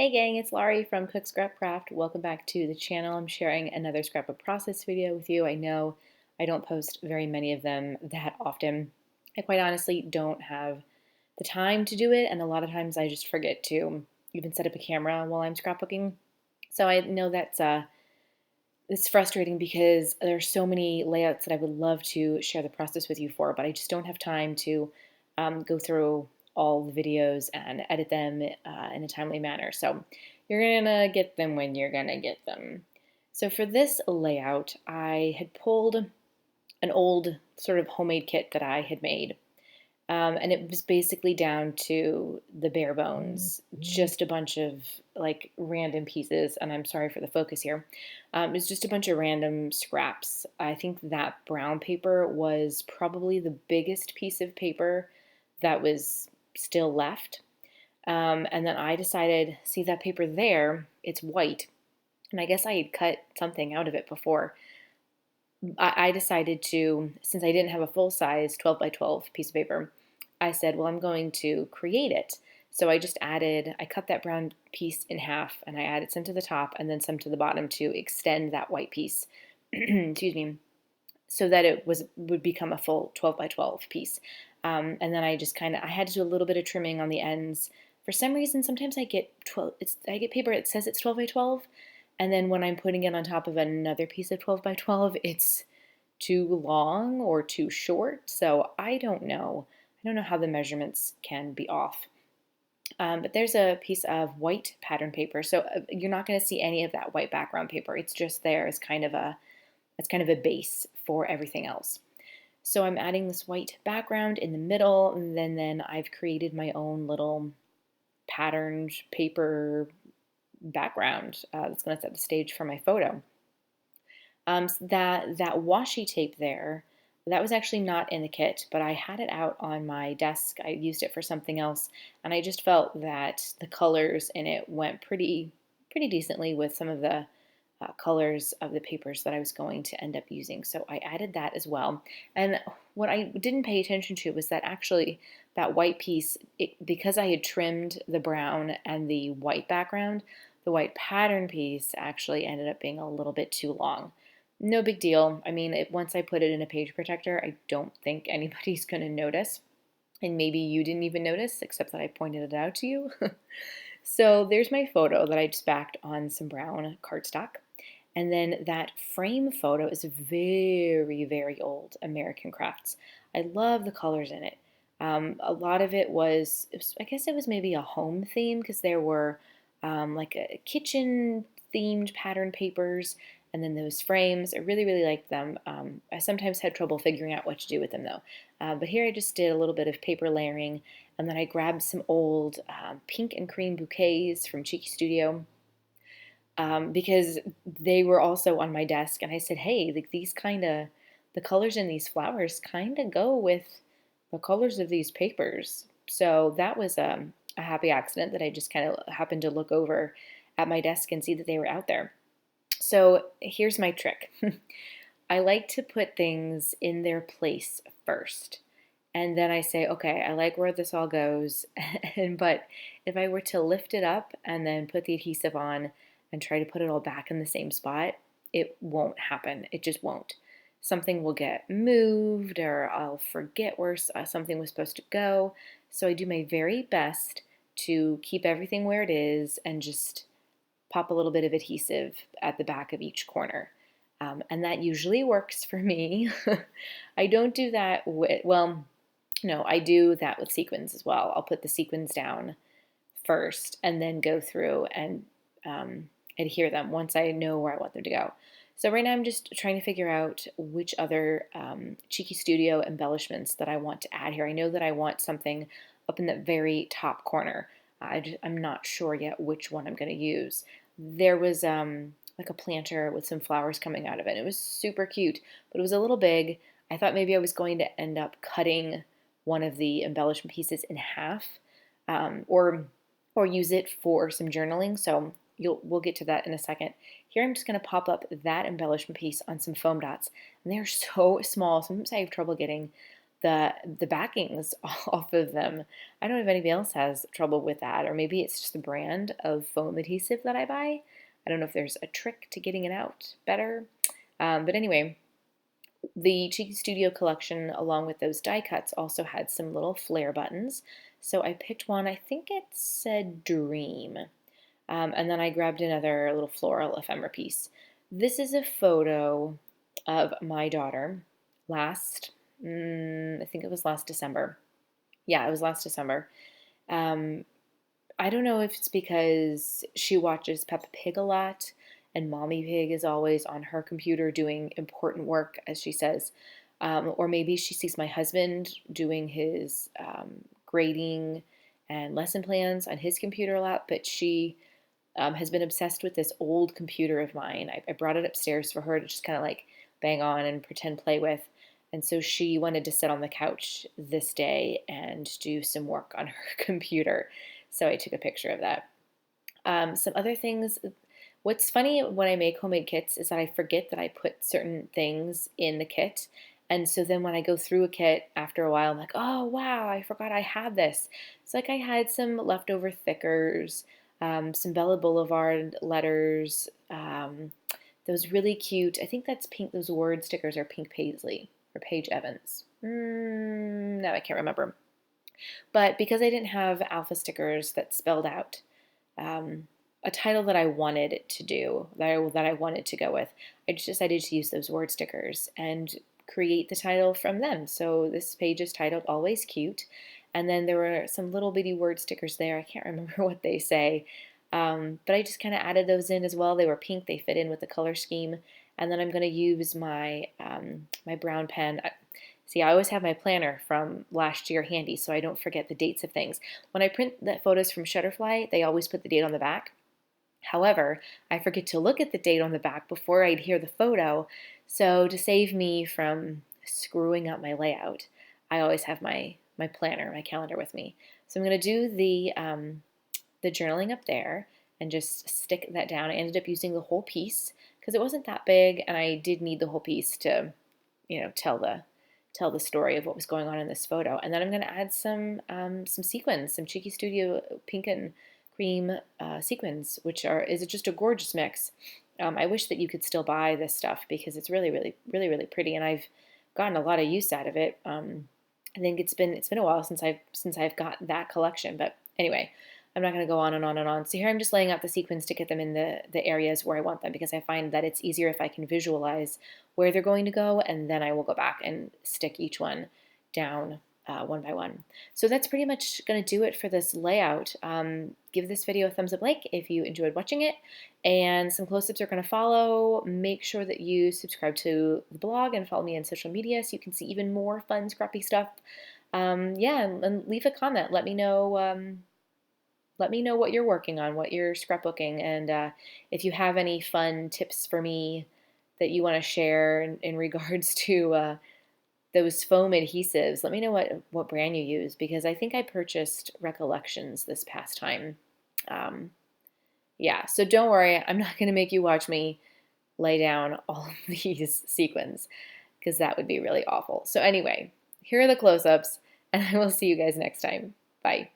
Hey gang, it's Laurie from Cook Scrap Craft. Welcome back to the channel. I'm sharing another scrapbook process video with you. I know I don't post very many of them that often. I quite honestly don't have the time to do it, and a lot of times I just forget to even set up a camera while I'm scrapbooking. So I know it's frustrating because there's so many layouts that I would love to share the process with you for, but I just don't have time to go through all the videos and edit them in a timely manner. So you're gonna get them when you're gonna get them. So for this layout, I had pulled an old sort of homemade kit that I had made. And it was basically down to the bare bones, just a bunch of like random pieces. And I'm sorry for the focus here. It's just a bunch of random scraps. I think that brown paper was probably the biggest piece of paper that was still left. And then I decided, see that paper there, it's white. And I guess I had cut something out of it before. I decided to, since I didn't have a full size 12 by 12 piece of paper, I said, well, I'm going to create it. So I cut that brown piece in half and I added some to the top and then some to the bottom to extend that white piece, excuse me, so that would become a full 12 by 12 piece. And then I had to do a little bit of trimming on the ends. For some reason, sometimes I get paper that says it's 12 by 12, and then when I'm putting it on top of another piece of 12 by 12, it's too long or too short. So I don't know. I don't know how the measurements can be off. But there's a piece of white pattern paper. So you're not going to see any of that white background paper. It's just there as kind of a base for everything else. So I'm adding this white background in the middle, and then I've created my own little patterned paper background that's going to set the stage for my photo. So that washi tape there, that was actually not in the kit, but I had it out on my desk. I used it for something else, and I just felt that the colors in it went pretty decently with some of the colors of the papers that I was going to end up using. So I added that as well. And what I didn't pay attention to was that actually that white piece, because I had trimmed the brown and the white background, the white pattern piece actually ended up being a little bit too long. No big deal. I mean, once I put it in a page protector, I don't think anybody's going to notice. And maybe you didn't even notice, except that I pointed it out to you. So there's my photo that I just backed on some brown cardstock. And then that frame photo is very old American Crafts. I love the colors in it. A lot of I guess it was maybe a home theme because there were like a kitchen themed pattern papers and then those frames. I really liked them. I sometimes had trouble figuring out what to do with them though. But here I just did a little bit of paper layering, and then I grabbed some old pink and cream bouquets from Cheeky Studio. Because they were also on my desk, and I said, hey, like the colors in these flowers kind of go with the colors of these papers. So that was a happy accident that I just kind of happened to look over at my desk and see that they were out there. So here's my trick. I like to put things in their place first. And then I say, okay, I like where this all goes. But if I were to lift it up and then put the adhesive on and try to put it all back in the same spot, it won't happen. It just won't. Something will get moved, or I'll forget where something was supposed to go. So I do my very best to keep everything where it is and just pop a little bit of adhesive at the back of each corner. And that usually works for me. I don't do that well, no, I do that with sequins as well. I'll put the sequins down first and then go through and adhere them once I know where I want them to go. So right now I'm just trying to figure out which other Cheeky Studio embellishments that I want to add here. I know that I want something up in that very top corner. I'm not sure yet which one I'm going to use. There was like a planter with some flowers coming out of it. It was super cute, but it was a little big. I thought maybe I was going to end up cutting one of the embellishment pieces in half, or use it for some journaling. So we'll get to that in a second. Here I'm just going to pop up that embellishment piece on some foam dots, and they're so small. Sometimes I have trouble getting the backings off of them. I don't know if anybody else has trouble with that, or maybe it's just the brand of foam adhesive that I buy. I don't know if there's a trick to getting it out better. But anyway, the Cheeky Studio collection, along with those die cuts, also had some little flare buttons. So I picked one, I think it said Dream. And then I grabbed another little floral ephemera piece. This is a photo of my daughter I think it was last December. Yeah, it was last December. Um, I don't know if it's because she watches Peppa Pig a lot, and Mommy Pig is always on her computer doing important work, as she says. Or maybe she sees my husband doing his grading and lesson plans on his computer a lot, but she has been obsessed with this old computer of mine. I brought it upstairs for her to just kind of like bang on and pretend play with. And so she wanted to sit on the couch this day and do some work on her computer. So I took a picture of that. Some other things. What's funny when I make homemade kits is that I forget that I put certain things in the kit. And so then when I go through a kit after a while, I'm like, oh, wow, I forgot I had this. It's like I had some leftover thickers, some Bella Boulevard letters, those really cute, I think that's pink, those word stickers are Pink Paisley or Paige Evans. No, I can't remember. But because I didn't have alpha stickers that spelled out a title that I wanted to do, that I wanted to go with, I just decided to use those word stickers and create the title from them. So this page is titled Always Cute. And then there were some little bitty word stickers there. I can't remember what they say. But I just kind of added those in as well. They were pink. They fit in with the color scheme. And then I'm going to use my my brown pen. See, I always have my planner from last year handy so I don't forget the dates of things. When I print the photos from Shutterfly, they always put the date on the back. However, I forget to look at the date on the back before I'd hear the photo. So to save me from screwing up my layout, I always have my planner, my calendar with me. So I'm going to do the journaling up there and just stick that down. I ended up using the whole piece because it wasn't that big, and I did need the whole piece to, tell the story of what was going on in this photo. And then I'm going to add some sequins, some Cheeky Studio pink and cream sequins, which is just a gorgeous mix. I wish that you could still buy this stuff because it's really, really, really, really pretty, and I've gotten a lot of use out of it. I think it's been a while since I've got that collection, but anyway, I'm not going to go on and on and on. So here I'm just laying out the sequins to get them in the areas where I want them, because I find that it's easier if I can visualize where they're going to go, and then I will go back and stick each one down one by one. So that's pretty much going to do it for this layout. Give this video a thumbs up like if you enjoyed watching it, and some close-ups are going to follow. Make sure that you subscribe to the blog and follow me on social media so you can see even more fun scrappy stuff. Yeah, and leave a comment. Let me know. Let me know what you're working on, what you're scrapbooking, and if you have any fun tips for me that you want to share in regards to those foam adhesives. Let me know what brand you use, because I think I purchased Recollections this past time. Yeah, so don't worry, I'm not going to make you watch me lay down all of these sequins, because that would be really awful. So anyway, here are the close-ups, and I will see you guys next time. Bye.